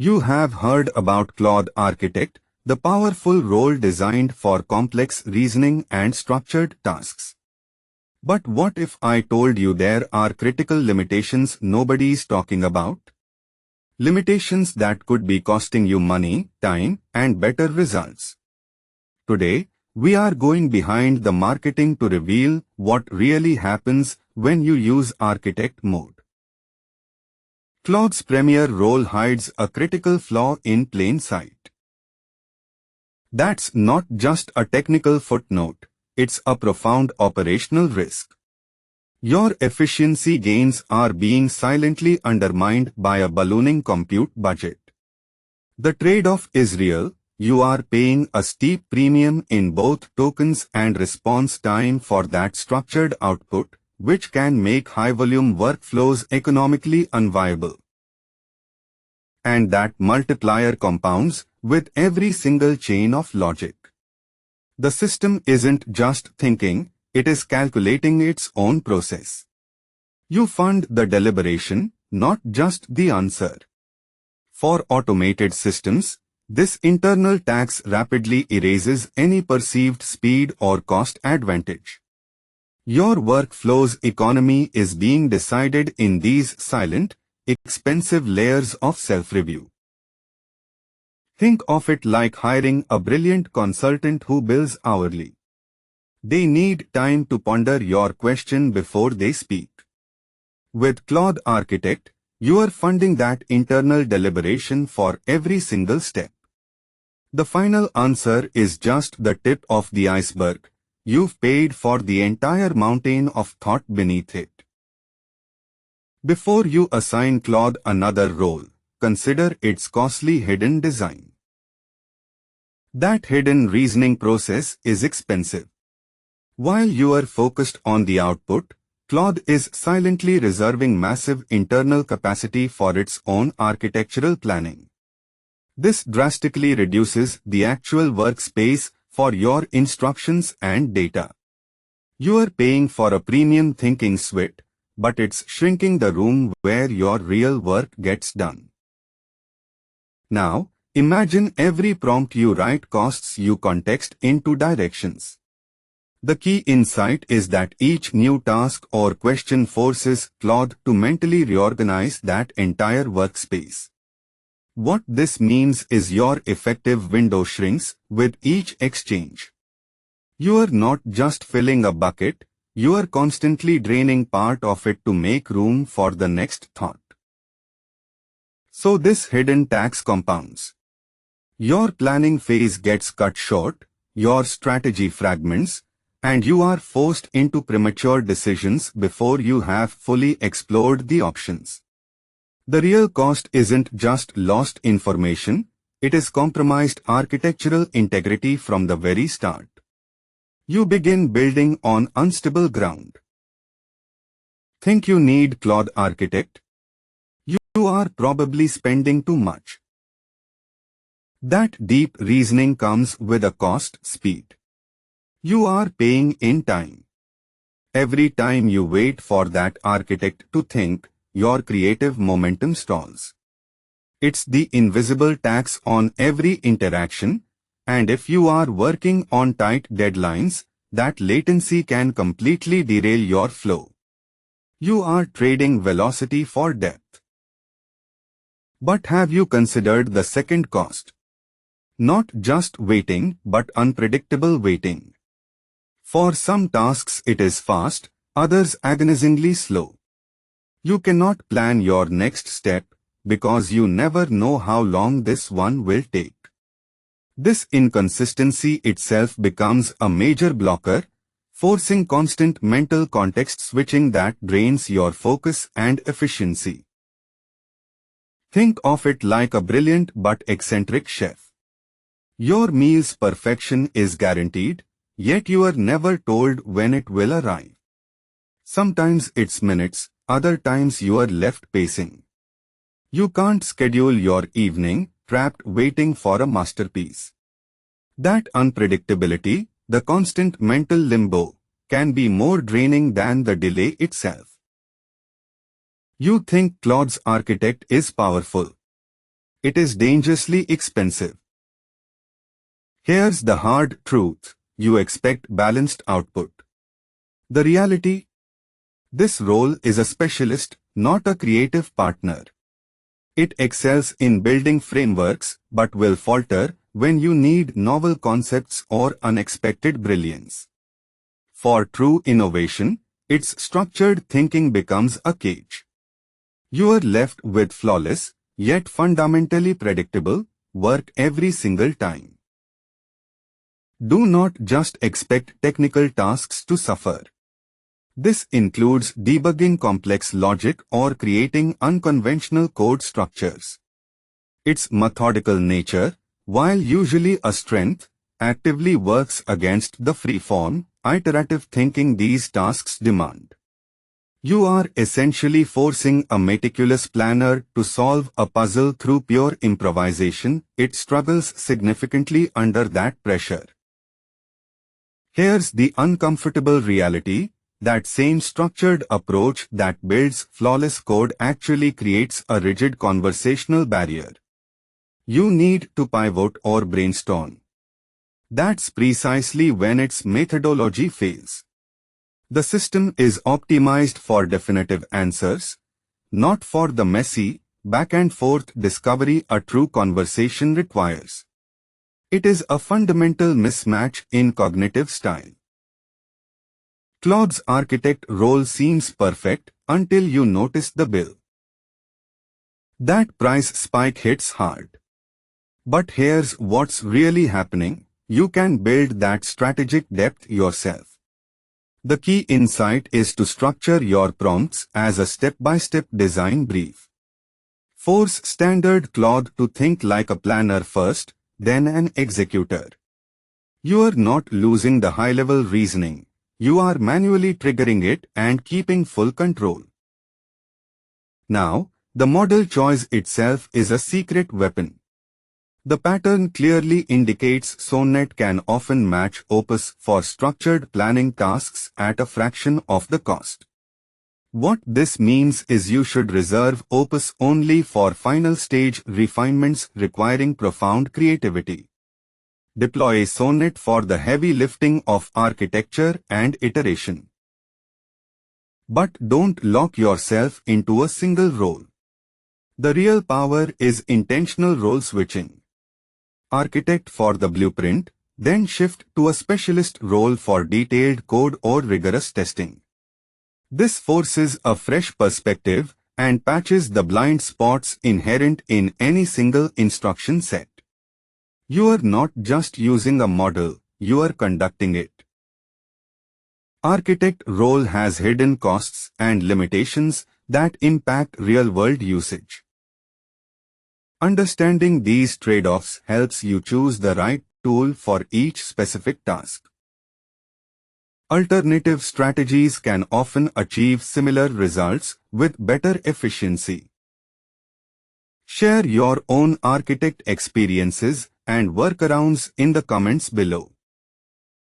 You have heard about Claude Architect, the powerful role designed for complex reasoning and structured tasks. But what if I told you there are critical limitations nobody's talking about? Limitations that could be costing you money, time, and better results. Today, we are going behind the marketing to reveal what really happens when you use Architect mode. Claude's premier role hides a critical flaw in plain sight. That's not just a technical footnote, it's a profound operational risk. Your efficiency gains are being silently undermined by a ballooning compute budget. The trade-off is real. You are paying a steep premium in both tokens and response time for that structured output, which can make high-volume workflows economically unviable. And that multiplier compounds with every single chain of logic. The system isn't just thinking, it is calculating its own process. You fund the deliberation, not just the answer. For automated systems, this internal tax rapidly erases any perceived speed or cost advantage. Your workflow's economy is being decided in these silent, expensive layers of self-review. Think of it like hiring a brilliant consultant who bills hourly. They need time to ponder your question before they speak. With Claude Architect, you are funding that internal deliberation for every single step. The final answer is just the tip of the iceberg. You've paid for the entire mountain of thought beneath it. Before you assign Claude another role, consider its costly hidden design. That hidden reasoning process is expensive. While you are focused on the output, Claude is silently reserving massive internal capacity for its own architectural planning. This drastically reduces the actual workspace for your instructions and data. You are paying for a premium thinking suite, but it's shrinking the room where your real work gets done. Now, imagine every prompt you write costs you context in two directions. The key insight is that each new task or question forces Claude to mentally reorganize that entire workspace. What this means is your effective window shrinks with each exchange. You are not just filling a bucket, you are constantly draining part of it to make room for the next thought. So this hidden tax compounds. Your planning phase gets cut short, your strategy fragments, and you are forced into premature decisions before you have fully explored the options. The real cost isn't just lost information, it is compromised architectural integrity from the very start. You begin building on unstable ground. Think you need Claude Architect? You are probably spending too much. That deep reasoning comes with a cost: speed. You are paying in time. Every time you wait for that architect to think, your creative momentum stalls. It's the invisible tax on every interaction, and if you are working on tight deadlines, that latency can completely derail your flow. You are trading velocity for depth. But have you considered the second cost? Not just waiting, but unpredictable waiting. For some tasks it is fast, others agonizingly slow. You cannot plan your next step because you never know how long this one will take. This inconsistency itself becomes a major blocker, forcing constant mental context switching that drains your focus and efficiency. Think of it like a brilliant but eccentric chef. Your meal's perfection is guaranteed, yet you are never told when it will arrive. Sometimes it's minutes, other times you are left pacing. You can't schedule your evening, trapped waiting for a masterpiece. That unpredictability, the constant mental limbo, can be more draining than the delay itself. You think Claude's Architect is powerful. it is dangerously expensive. Here's the hard truth. You expect balanced output. The reality? This role is a specialist, not a creative partner. It excels in building frameworks, but will falter when you need novel concepts or unexpected brilliance. For true innovation, its structured thinking becomes a cage. You are left with flawless, yet fundamentally predictable, work every single time. Do not just expect technical tasks to suffer. This includes debugging complex logic or creating unconventional code structures. Its methodical nature, while usually a strength, actively works against the free-form, iterative thinking these tasks demand. You are essentially forcing a meticulous planner to solve a puzzle through pure improvisation. It struggles significantly under that pressure. Here's the uncomfortable reality. That same structured approach that builds flawless code actually creates a rigid conversational barrier. You need to pivot or brainstorm. That's precisely when its methodology fails. The system is optimized for definitive answers, not for the messy, back-and-forth discovery a true conversation requires. It is a fundamental mismatch in cognitive style. Claude's architect role seems perfect until you notice the bill. That price spike hits hard. But here's what's really happening. You can build that strategic depth yourself. The key insight is to structure your prompts as a step-by-step design brief. Force standard Claude to think like a planner first, then an executor. You are not losing the high-level reasoning. You are manually triggering it and keeping full control. Now, the model choice itself is a secret weapon. The pattern clearly indicates Sonnet can often match Opus for structured planning tasks at a fraction of the cost. What this means is you should reserve Opus only for final stage refinements requiring profound creativity. Deploy Sonnet for the heavy lifting of architecture and iteration. But don't lock yourself into a single role. The real power is intentional role switching. Architect for the blueprint, then shift to a specialist role for detailed code or rigorous testing. This forces a fresh perspective and patches the blind spots inherent in any single instruction set. You are not just using a model, you are conducting it. Architect role has hidden costs and limitations that impact real-world usage. Understanding these trade-offs helps you choose the right tool for each specific task. Alternative strategies can often achieve similar results with better efficiency. Share your own architect experiences and workarounds in the comments below.